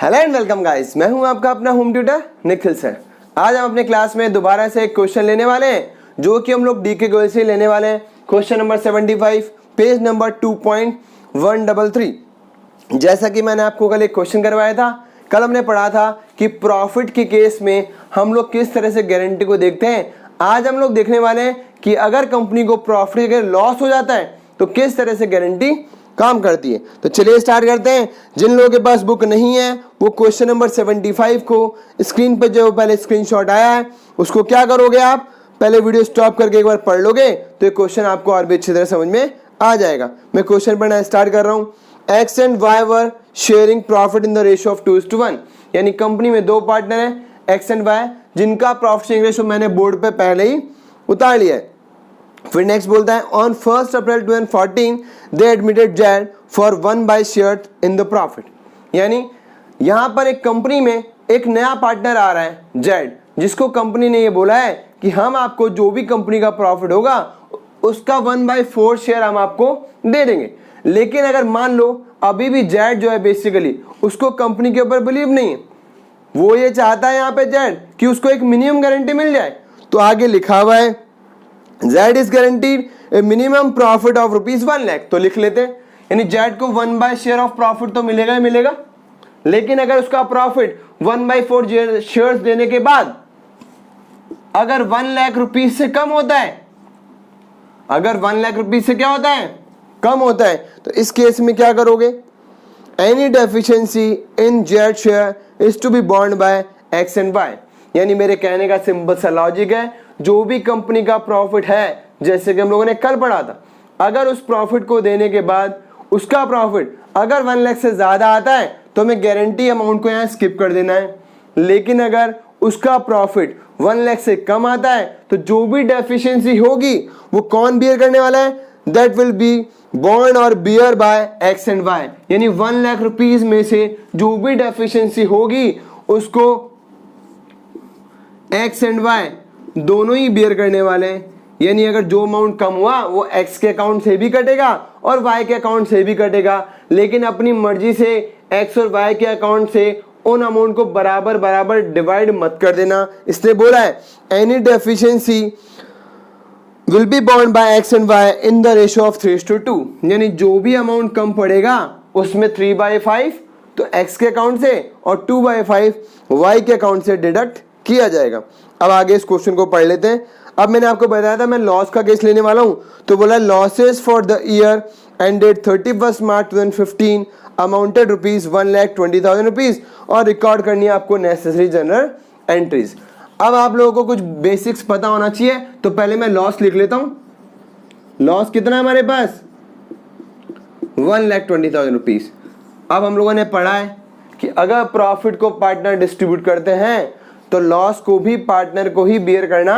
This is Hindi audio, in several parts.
हेलो एंड वेलकम गाइस, मैं हूं आपका अपना होम ट्यूटर निखिल सर। आज हम अपने क्लास में दोबारा से एक क्वेश्चन लेने वाले हैं जो कि हम लोग डीके गोयल से लेने वाले हैं। Question number 75, page number 2.133। जैसा कि मैंने आपको कल एक क्वेश्चन करवाया था, कल हमने पढ़ा था कि प्रॉफिट के केस में हम लोग किस तरह से गारंटी को देखते हैं। आज हम लोग देखने वाले हैं कि अगर कंपनी को प्रॉफिट के लॉस हो जाता है तो किस तरह से गारंटी काम करती है। तो चलिए स्टार्ट करते हैं। जिन लोगों के पास बुक नहीं है वो क्वेश्चन नंबर 75 को स्क्रीन पर जो पहले स्क्रीनशॉट आया है उसको क्या करोगे, आप पहले वीडियो स्टॉप करके एक बार पढ़ लोगे तो ये क्वेश्चन आपको और भी अच्छी तरह समझ में आ जाएगा। मैं क्वेश्चन पढ़ना स्टार्ट कर रहा हूँ। X and why were sharing profit in the ratio of 2:1, यानी कंपनी में दो पार्टनर हैं एक्स एंड वाई, जिनका प्रॉफिट शेयरिंग रेशियो मैंने बोर्ड पे पहले ही उतार लिया है। फिर नेक्स्ट बोलता है on 1 April 2014 they admitted Z for 1 by share in the profit, यानी यहां पर एक कंपनी में एक नया पार्टनर आ रहा है जेड, जिसको कंपनी ने ये बोला है कि हम आपको जो भी कंपनी का प्रॉफिट होगा उसका 1/4 शेयर हम आपको दे देंगे। लेकिन अगर मान लो अभी भी जेड जो है बेसिकली उसको कंपनी के ऊपर बिलीव नहीं है, वो ये चाहता है यहाँ पे जेड कि उसको एक मिनिमम गारंटी मिल जाए। तो आगे लिखा हुआ है Z is guaranteed a minimum profit of ₹1 lakh, तो लिख लेते हैं, यानी Z को 1 शेयर ऑफ प्रॉफिट तो मिलेगा ही मिलेगा। लेकिन अगर उसका प्रॉफिट 1/4 शेयर्स देने के बाद अगर 1 लाख रुपीज से कम होता है, अगर 1 लाख रुपीज से क्या होता है, कम होता है, तो इस केस में क्या करोगे, any deficiency in Z share is to be borne by X and Y. यानी मेरे कहने का सिंपल सा लॉजिक है, जो भी कंपनी का प्रॉफिट है, जैसे कि हम लोगों ने कल पढ़ा था, अगर उस प्रॉफिट को देने के बाद उसका प्रॉफिट अगर 1 लाख से ज्यादा आता है तो हमें गारंटी अमाउंट को यहाँ स्किप कर देना है। लेकिन अगर उसका प्रॉफिट 1 लाख से कम आता है तो जो भी डेफिशिएंसी होगी वो कौन बियर करने वाला है, दैट विल बी बॉर्न और bear by X and Y. यानी 1 लाख रुपीज में से जो भी डेफिशिएंसी होगी उसको एक्स एंड वाई दोनों ही बियर करने वाले हैं। यानी अगर जो अमाउंट कम हुआ वो एक्स के अकाउंट से भी कटेगा और वाई के अकाउंट से भी कटेगा, लेकिन अपनी मर्जी से एक्स और वाई के अकाउंट से उन अमाउंट को बराबर बराबर डिवाइड मत कर देना। इसलिए बोला है any deficiency will be borne by X and Y in the ratio of 3:2, यानी जो भी अमाउंट कम पड़ेगा उसमें 3/5 तो एक्स के अकाउंट से और 2/5 वाई के अकाउंट से डिडक्ट किया जाएगा। अब आगे इस क्वेश्चन को पढ़ लेते हैं। अब मैंने आपको बताया था मैं लॉस का केस लेने वाला हूं, तो बोला losses for the year ended 31 March 2015 amounted ₹1,20,000 और रिकॉर्ड करनी है आपको नेसेसरी जनरल एंट्रीज। अब आप लोगों को कुछ बेसिक्स पता होना चाहिए, तो पहले मैं लॉस लिख लेता हूं। लॉस कितना है हमारे पास, ₹1,20,000। अब हम लोगों ने पढ़ा है कि अगर प्रॉफिट को पार्टनर डिस्ट्रीब्यूट करते हैं तो लॉस को भी पार्टनर को ही बियर करना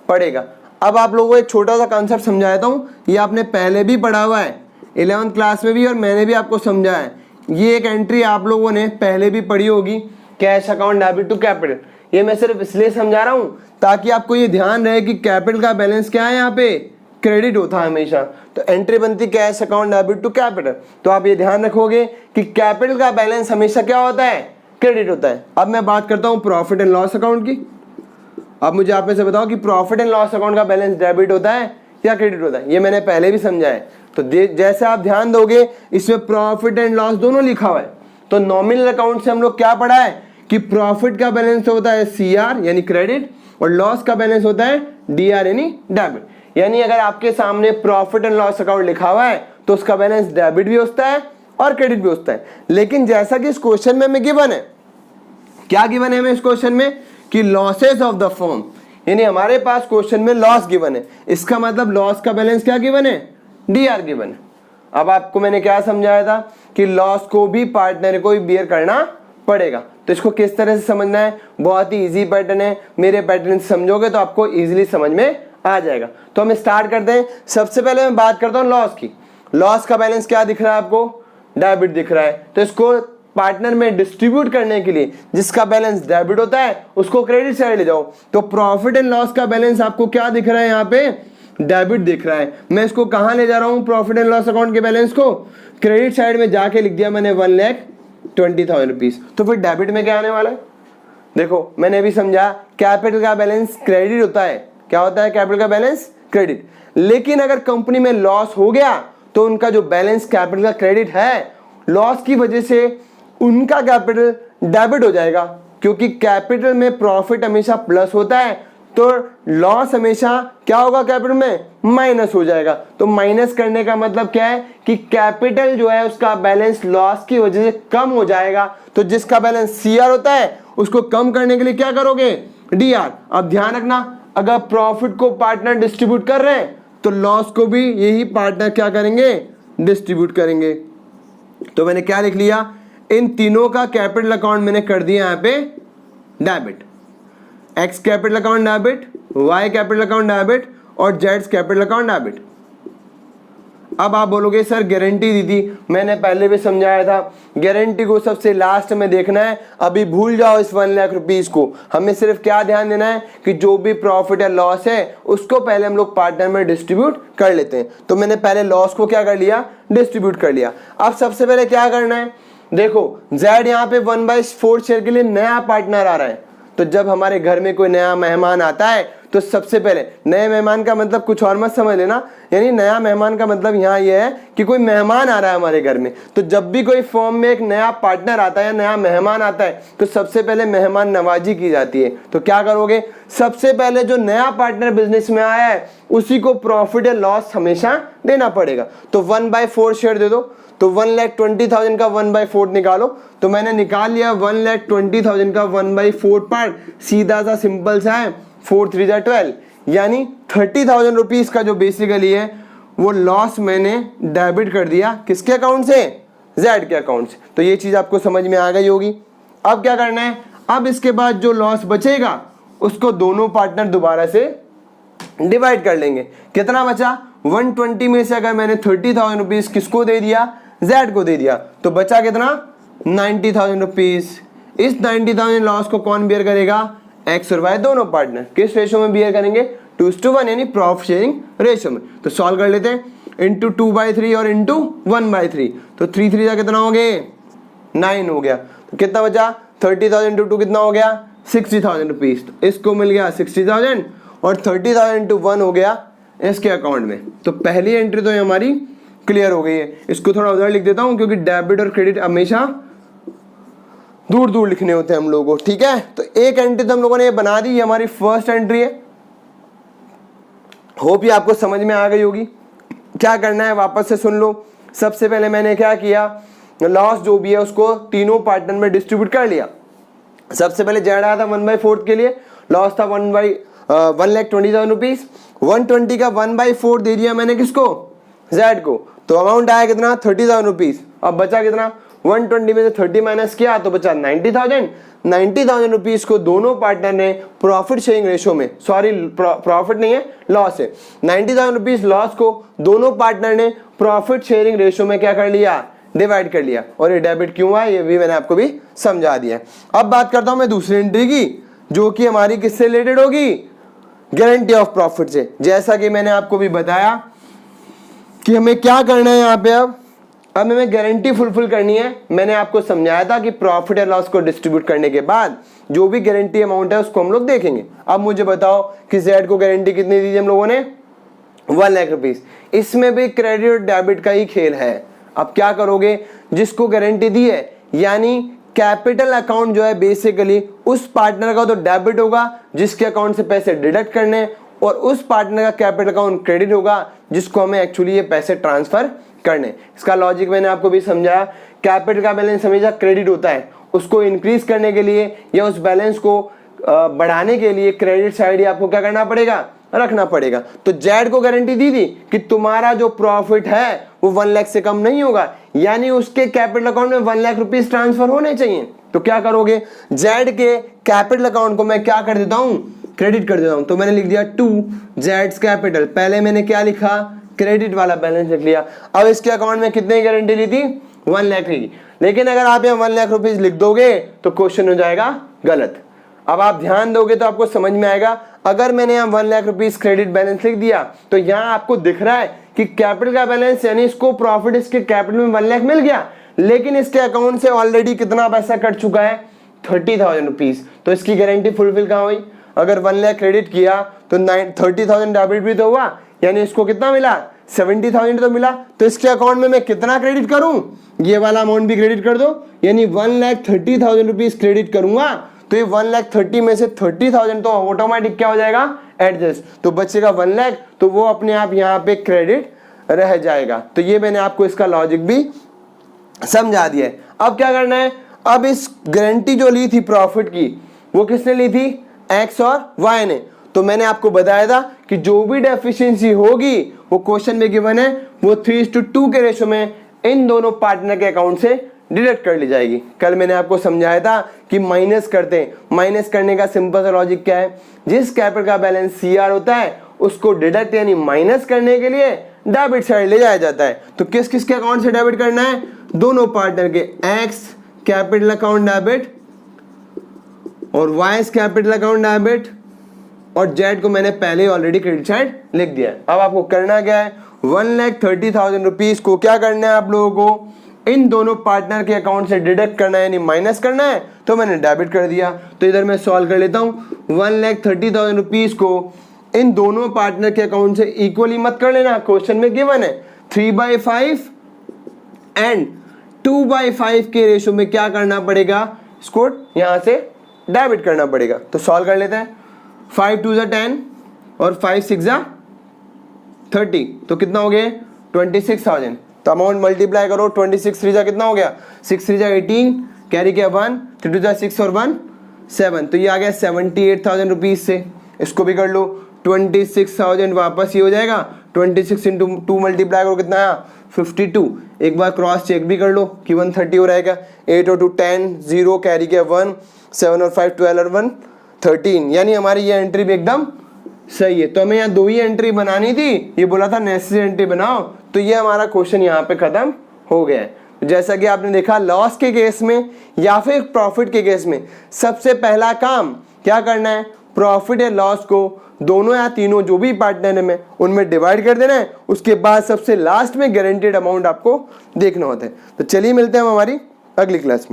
पड़ेगा। अब आप लोगों को एक छोटा सा कॉन्सेप्ट समझाता हूं, ये आपने पहले भी पढ़ा हुआ है 11th क्लास में भी, और मैंने भी आपको समझाया है। ये एक एंट्री आप लोगों ने पहले भी पढ़ी होगी, cash account debit to capital. ये मैं सिर्फ इसलिए समझा रहा हूं ताकि आपको ये ध्यान रहे कि कैपिटल का बैलेंस क्या है, यहाँ पे क्रेडिट होता है हमेशा। तो एंट्री बनती cash account debit to capital, तो आप ये ध्यान रखोगे कि कैपिटल का बैलेंस हमेशा क्या होता है, क्रेडिट होता है। अब मैं बात करता हूं प्रॉफिट एंड लॉस अकाउंट की। अब मुझे आप में से बताओ कि प्रॉफिट एंड लॉस अकाउंट का बैलेंस डेबिट होता है या क्रेडिट होता है। ये मैंने पहले भी समझा है, तो जैसे आप ध्यान दोगे इसमें प्रॉफिट एंड लॉस दोनों लिखा हुआ है। तो नॉमिनल अकाउंट से हम लोग क्या पढ़ा है कि प्रॉफिट का बैलेंस होता है CR यानी क्रेडिट, और लॉस का बैलेंस होता है DR यानी डेबिट। यानी अगर आपके सामने प्रॉफिट एंड लॉस अकाउंट लिखा हुआ है तो उसका बैलेंस डेबिट भी होता है और क्रेडिट भी होता है। लेकिन जैसा कि इस क्वेश्चन में हमें गिवन है, क्या गिवन है हमें इस क्वेश्चन में कि लॉसेस ऑफ द फर्म, यानी हमारे पास क्वेश्चन में लॉस गिवन है, इसका मतलब लॉस का बैलेंस क्या गिवन है, DR गिवन है। अब आपको मैंने क्या समझाया था कि लॉस को भी पार्टनर को ही बियर करना पड़ेगा। तो इसको किस तरह से समझना है, बहुत ही इजी पैटर्न है, मेरे पैटर्न से समझोगे तो आपको इजीली समझ में आ जाएगा। तो हम स्टार्ट करते हैं। सबसे पहले मैं बात करता हूं लॉस की। लॉस का बैलेंस क्या दिख रहा है आपको, डेबिट दिख रहा है। तो इसको पार्टनर में डिस्ट्रीब्यूट करने के लिए जिसका बैलेंस डेबिट होता है उसको क्रेडिट साइड ले जाओ। तो प्रॉफिट एंड लॉस का बैलेंस आपको क्या दिख रहा है, यहाँ पे डेबिट दिख रहा है। मैं इसको कहां ले जा रहा हूं, प्रॉफिट एंड लॉस अकाउंट के बैलेंस को क्रेडिट साइड में जाके लिख दिया मैंने 20,000 रुपीज। तो फिर डेबिट में क्या आने वाला है? देखो मैंने अभी समझा कैपिटल का बैलेंस क्रेडिट होता है। क्या होता है? कैपिटल का बैलेंस क्रेडिट। लेकिन अगर कंपनी में लॉस हो गया तो उनका जो बैलेंस कैपिटल का क्रेडिट है, लॉस की वजह से उनका कैपिटल डेबिट हो जाएगा, क्योंकि कैपिटल में प्रॉफिट हमेशा प्लस होता है तो लॉस हमेशा क्या होगा? कैपिटल में माइनस हो जाएगा। तो माइनस करने का मतलब क्या है कि कैपिटल जो है उसका बैलेंस लॉस की वजह से कम हो जाएगा। तो जिसका बैलेंस सीआर होता है उसको कम करने के लिए क्या करोगे? डीआर। अब ध्यान रखना, अगर प्रॉफिट को पार्टनर डिस्ट्रीब्यूट कर रहे हैं तो लॉस को भी यही पार्टनर क्या करेंगे? डिस्ट्रीब्यूट करेंगे। तो मैंने क्या लिख लिया? इन तीनों का कैपिटल अकाउंट मैंने कर दिया यहाँ पे debit. X capital account debit, Y capital account debit और जेड्स कैपिटल अकाउंट डेबिट। अब आप बोलोगे सर गारंटी दी थी, मैंने पहले भी समझाया था गारंटी को सबसे लास्ट में देखना है। अभी भूल जाओ इस 1 लाख रुपीज को, हमें सिर्फ क्या ध्यान देना है कि जो भी प्रॉफिट या लॉस है उसको पहले हम लोग पार्टनर में डिस्ट्रीब्यूट कर लेते हैं। तो मैंने पहले लॉस को क्या कर लिया? डिस्ट्रीब्यूट कर लिया। अब सबसे पहले क्या करना है? देखो जेड यहाँ पे 1/4 शेयर के लिए नया पार्टनर आ रहा है। तो जब हमारे घर में कोई नया मेहमान आता है तो सबसे पहले, नए मेहमान का मतलब कुछ और मत समझ लेना, यानी नया मेहमान का मतलब यहाँ ये है कि कोई मेहमान आ रहा है हमारे घर में। तो जब भी कोई फर्म में एक नया पार्टनर आता है या नया मेहमान आता है तो सबसे पहले मेहमान नवाजी की जाती है। तो क्या करोगे? सबसे पहले जो नया पार्टनर बिजनेस में आया है उसी को प्रॉफिट या लॉस हमेशा देना पड़ेगा। तो 1/4 शेयर दे दो। तो 1,20,000 का 1/4 निकालो। तो मैंने निकाल लिया 1,20,000 का 1/4 पार्ट, सीधा सा सिंपल सा है, 4 3 जा 12, यानी 30,000 रुपीज का जो बेसिकली है वो लॉस मैंने डेबिट कर दिया। किसके अकाउंट से? जेड के अकाउंट से। तो ये चीज आपको समझ में आ गई होगी। अब क्या करना है? अब इसके बाद जो लॉस बचेगा उसको दोनों पार्टनर दोबारा से डिवाइड कर लेंगे। कितना बचा? 120 में से अगर मैंने 30,000 रुपीज किसको दे दिया? जेड को दे दिया, तो बचा कितना? 90,000 रुपीज। इस 90,000 लॉस को कौन बियर करेगा? एक्स और वाई दोनों पार्टनर। किस रेशो में बियर करेंगे? 2:1, यानी प्रॉफिट शेयरिंग रेशो में। तो सॉल्व कर लेते हैं, इंटू 2/3 और इंटू 1/3। तो 3 3 का कितना हो गए? 9 हो गया। तो कितना बचा? 30,000 इंटू 2 कितना हो गया? 60,000 रुपीज। तो इसको मिल गया 60,000 और 30,000 इंटू 1 हो गया इसके अकाउंट में। तो पहली एंट्री तो हमारी क्लियर हो गई है। इसको थोड़ा उधर लिख देता हूं क्योंकि डेबिट और क्रेडिट हमेशा दूर दूर लिखने होते हैं हम लोगों को, ठीक है। तो एक एंट्री तो हम लोगों ने ये बना दी, ये हमारी फर्स्ट एंट्री है। होप ये आपको समझ में आ गई होगी। क्या करना है वापस से सुन लो। सबसे पहले मैंने क्या किया? लॉस जो भी है उसको तीनों पार्टनर में डिस्ट्रीब्यूट कर लिया। सबसे पहले जेड आया था 1/4 के लिए, लॉस था 1,20,000 रुपीज। 120 का 1/4 दे दिया मैंने किसको? जेड को। तो अमाउंट आया कितना? 30,000 रुपीज। अब बचा कितना? 120 में से 30 माइनस किया तो बचा 90,000। 90,000 रुपीज को दोनों पार्टनर ने प्रॉफिट शेयरिंग रेशो में, सॉरी प्रॉफिट नहीं है लॉस है, 90,000 रुपीज लॉस को दोनों पार्टनर ने प्रॉफिट शेयरिंग रेशो में क्या कर लिया? डिवाइड कर लिया। और ये डेबिट क्यों है ये भी मैंने आपको भी समझा दिया। अब बात करता हूं मैं दूसरी एंट्री की, जो कि हमारी किससे रिलेटेड होगी? गारंटी ऑफ प्रॉफिट से। जैसा कि मैंने आपको भी बताया कि हमें क्या करना है यहाँ पे। अब हमें गारंटी फुलफिल करनी है। मैंने आपको समझाया था कि प्रॉफिट या लॉस को डिस्ट्रीब्यूट करने के बाद जो भी गारंटी अमाउंट है उसको हम लोग देखेंगे। अब मुझे बताओ कि जेड को गारंटी कितनी दी थी हम लोगों ने? 1 लाख रुपीज। इसमें भी क्रेडिट और डेबिट का ही खेल है। अब क्या करोगे? जिसको गारंटी दी है यानी कैपिटल अकाउंट जो है बेसिकली उस पार्टनर का तो डेबिट होगा जिसके अकाउंट से पैसे डिडक्ट करने, और उस पार्टनर का कैपिटल अकाउंट क्रेडिट होगा जिसको हमें एक्चुअली ये पैसे ट्रांसफर करने। इसका लॉजिक मैंने आपको भी समझाया। कैपिटल का बैलेंस हमेशा क्रेडिट होता है, उसको इंक्रीज करने के लिए या उस बैलेंस को बढ़ाने के लिए क्रेडिट साइड आपको क्या करना पड़ेगा? रखना पड़ेगा। तो जेड को गारंटी दी थी कि तुम्हारा जो प्रॉफिट है वो 1 लाख से कम नहीं होगा, यानी उसके कैपिटल अकाउंट में 1 लाख रुपीज ट्रांसफर होने चाहिए। तो क्या करोगे? जेड के कैपिटल अकाउंट को मैं क्या कर देता हूं? क्रेडिट कर देता हूं। तो मैंने लिख दिया टू जेड्स कैपिटल। पहले मैंने क्या लिखा? क्रेडिट वाला बैलेंस लिख लिया। अब इसके अकाउंट में कितने की गारंटी ली थी? 1 लाख की। लेकिन अगर आप यहाँ 1 लाख रुपीज लिख दोगे तो क्वेश्चन हो जाएगा गलत। अब आप ध्यान दोगे तो आपको समझ में आएगा। अगर मैंने यहाँ 1 लाख रुपीज क्रेडिट बैलेंस लिख दिया तो यहाँ आपको दिख रहा है कि कैपिटल का बैलेंस यानी इसको प्रॉफिट इसके कैपिटल में 1 लाख मिल गया, लेकिन इसके अकाउंट से ऑलरेडी कितना पैसा कट चुका है, 30,000 रुपीज। तो इसकी गारंटी फुलफिल कहाँ हुई? अगर 1 लाख क्रेडिट किया तो 30,000 डेबिट भी तो हुआ, यानी इसको कितना मिला, 70,000 तो मिला। तो इसके अकाउंट में मैं कितना क्रेडिट करूं, ये वाला अमाउंट भी क्रेडिट कर दो, यानी 1,30,000 रुपीज क्रेडिट करूंगा। तो ये 1,30,000 में से 30,000 तो ऑटोमेटिक क्या हो जाएगा, एडजस्ट, तो बचेगा 1 लाख, तो वो अपने आप यहाँ पे क्रेडिट रह जाएगा। तो ये मैंने आपको इसका लॉजिक भी समझा दिया है। अब क्या करना है, अब इस गारंटी जो ली थी प्रॉफिट की, वो किसने ली थी, एक्स और वाई ने। तो मैंने आपको बताया था कि जो भी डेफिशिएंसी होगी वो क्वेश्चन में गिवन है, वो 3:2 के रेशो में इन दोनों पार्टनर के अकाउंट से डिडक्ट कर ली जाएगी। कल मैंने आपको समझाया था कि माइनस करते हैं, माइनस करने का सिंपल सा लॉजिक क्या है, जिस कैपिटल का बैलेंस CR होता है उसको डिडक्ट यानी माइनस करने के लिए डेबिट साइड ले जाया जाता है। तो किस किस के अकाउंट से डेबिट करना है, दोनों पार्टनर के, एक्स कैपिटल अकाउंट डेबिट और वाई कैपिटल अकाउंट डेबिट, और जेड को मैंने पहले ऑलरेडी क्रेडिट साइड लिख दिया है। अब आपको करना क्या है, 1,30,000 रुपीज को क्या करना है, आप लोगों को इन दोनों पार्टनर के अकाउंट से डिडक्ट करना है यानी माइनस करना है। तो मैंने डेबिट कर दिया। तो इधर मैं सॉल्व कर लेता हूँ, 1,30,000 रुपीज को इन दोनों पार्टनर के अकाउंट से इक्वली मत कर लेना, क्वेश्चन में गिवन है 3/5 एंड 2/5 के रेशो में क्या करना पड़ेगा, इसको यहां से डेबिट करना पड़ेगा। तो सॉल्व कर लेते हैं, 5 2 10 और 5 6 30, तो कितना हो गया 26,000। तो अमाउंट मल्टीप्लाई करो, 26 3 कितना हो गया, 6 3 18, कैरी किया 1, 3 2 6 और 1 7, तो ये आ गया 78,000 रुपीज से। इसको भी कर लो, 26,000 वापस ये हो जाएगा, 26 इंटू 2 मल्टीप्लाई करो कितना आया 52। एक बार क्रॉस चेक भी कर लो कि 130 हो रहेगा, 8 और 2 10, 0 कैरी किया 1, 7 और 5 12 और 1 13, यानी हमारी ये एंट्री भी एकदम सही है। तो हमें यहाँ 2 ही एंट्री बनानी थी, ये बोला था नेसेसरी एंट्री बनाओ, तो ये हमारा क्वेश्चन यहाँ पे खत्म हो गया है। जैसा कि आपने देखा, लॉस के केस में या फिर प्रॉफिट के केस में सबसे पहला काम क्या करना है, प्रॉफिट या लॉस को दोनों या तीनों जो भी पार्टनर में उनमें डिवाइड कर देना है। उसके बाद सबसे लास्ट में गारंटेड अमाउंट आपको देखना होता है। तो चलिए मिलते हैं हम हमारी अगली क्लास में।